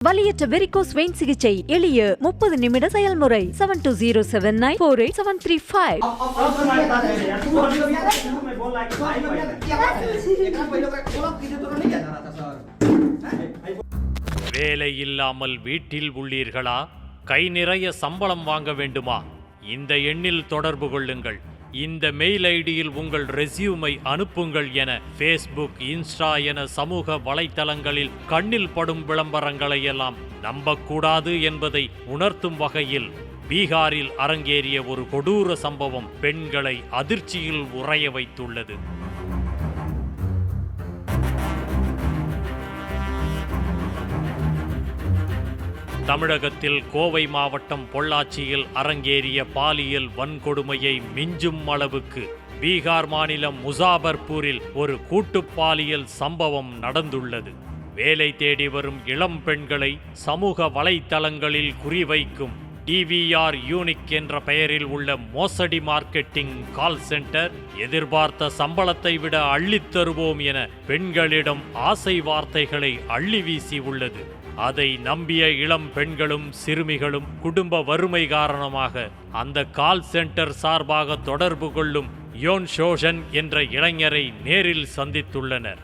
வலியற்ற varicose vein சிகிச்சை எளிய 30 நிமிட செயல்முறை 7207948735. வேலை இல்லாமல் வீட்டில் உள்ளீர்களா? கை நிறைய சம்பளம் வாங்க வேண்டுமா? இந்த எண்ணில் தொடர்பு கொள்ளுங்கள். இந்த மெயில் ஐடியில் உங்கள் ரெஸ்யூமை அனுப்புங்கள் என ஃபேஸ்புக், இன்ஸ்டா என சமூக வலைத்தளங்களில் கண்ணில் படும் விளம்பரங்களை எல்லாம் நம்பக்கூடாது என்பதை உணர்த்தும் வகையில் பீகாரில் அரங்கேறிய ஒரு கொடூர சம்பவம் பெண்களை அதிர்ச்சியில் உறைய வைத்துள்ளது. தமிழகத்தில் கோவை மாவட்டம் பொள்ளாச்சியில் அரங்கேறிய பாலியல் வன்கொடுமையை மிஞ்சும் அளவுக்கு பீகார் மாநிலம் முசாபர்பூரில் ஒரு கூட்டுப் பாலியல் சம்பவம் நடந்துள்ளது. வேலை தேடி வரும் இளம் பெண்களை சமூக வலைத்தளங்களில் குறிவைக்கும் DVR யூனிக் என்ற பெயரில் உள்ள மோசடி மார்க்கெட்டிங் கால் சென்டர் எதிர்பார்த்த சம்பளத்தை விட அள்ளித் தருவோம் என பெண்களிடம் ஆசை வார்த்தைகளை அள்ளி வீசி உள்ளது. அதை நம்பிய இளம் பெண்களும் சிறுமிகளும் குடும்ப வறுமை காரணமாக அந்த கால் சென்டர் சார்பாக தொடர்பு கொள்ளும் யோன் ஷோஷன் என்ற இளைஞரை நேரில் சந்தித்துள்ளனர்.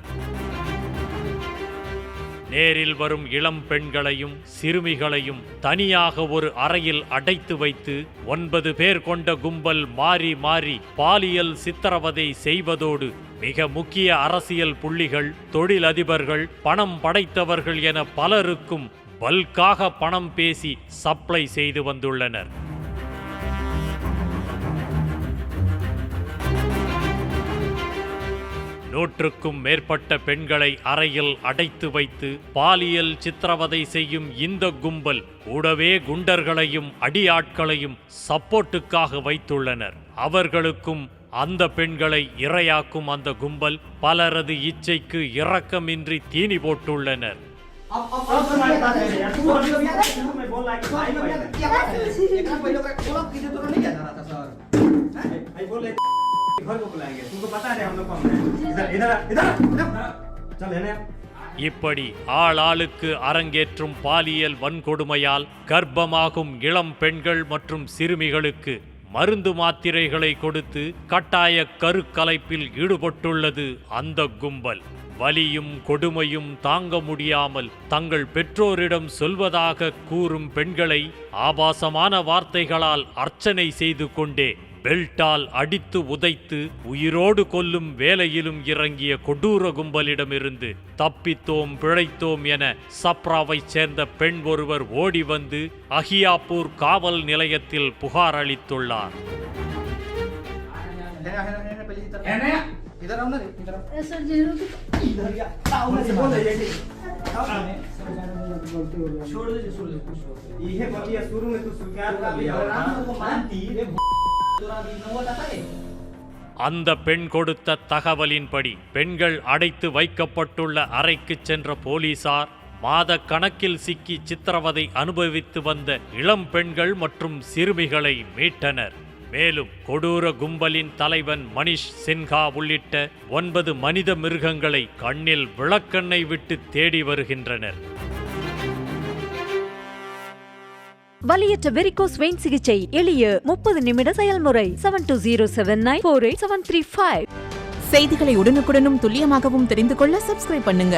நேரில் வரும் இளம் பெண்களையும் சிறுமிகளையும் தனியாக ஒரு அறையில் அடைத்து வைத்து 9 பேர் கொண்ட கும்பல் மாறி மாறி பாலியல் சித்திரவதை செய்வதோடு மிக முக்கிய அரசியல் புள்ளிகள், தொழிலதிபர்கள், பணம் படைத்தவர்கள் என பலருக்கும் பல்காக பணம் பேசி சப்ளை செய்து வந்துள்ளனர். நூற்றுக்கும் மேற்பட்ட பெண்களை அறையில் அடைத்து வைத்து பாலியல் சித்திரவதை செய்யும் இந்த கும்பல் கூடவே குண்டர்களையும் அடியாட்களையும் சப்போர்ட்டுக்காக வைத்துள்ளனர். அவர்களுக்கும் அந்த பெண்களை இரையாக்கும் அந்த கும்பல் பலரது இச்சைக்கு இரக்கமின்றி தீனி போட்டுள்ளனர். இப்படி ஆளாளுக்கு அரங்கேற்றும் பாலியல் வன்கொடுமையால் கர்ப்பமாகும் இளம் பெண்கள் மற்றும் சிறுமிகளுக்கு மருந்து மாத்திரைகளை கொடுத்து கட்டாய கருக்கலைப்பில் ஈடுபட்டுள்ளது அந்த கும்பல். வலியும் கொடுமையும் தாங்க முடியாமல் தங்கள் பெற்றோரிடம் சொல்வதாக கூறும் பெண்களை ஆபாசமான வார்த்தைகளால் அர்ச்சனை செய்து கொண்டே பெல்ட்டால் அடித்து உதைத்து உயிரோடு கொல்லும் வேலையிலும் இறங்கிய கொடூர கும்பலிடமிருந்து தப்பித்தோம் பிழைத்தோம் என சப்ராவைச் சேர்ந்த பெண் ஒருவர் ஓடி வந்து அஹியாப்பூர் காவல் நிலையத்தில் புகார் அளித்துள்ளார். அந்த பெண் கொடுத்த தகவலின்படி பெண்கள் அடைத்து வைக்கப்பட்டுள்ள அறைக்கு சென்ற போலீசார் மாத கணக்கில் சிக்கி சித்திரவதை அனுபவித்து வந்த இளம் பெண்கள் மற்றும் சிறுமிகளை மீட்டனர். மேலும் கொடூர கும்பலின் தலைவன் மனிஷ் சின்ஹா உள்ளிட்ட 9 மனித மிருகங்களை கண்ணில் விளக்கெண்ணெய் விட்டு தேடி வருகின்றனர். வலியற்ற வெரிகோஸ் வெயின் சிகிச்சை எளிய 30 நிமிட செயல்முறை 7207948735. செய்திகளை உடனுக்குடனும் துல்லியமாகவும் தெரிந்து கொள்ள சப்ஸ்கிரைப் பண்ணுங்க.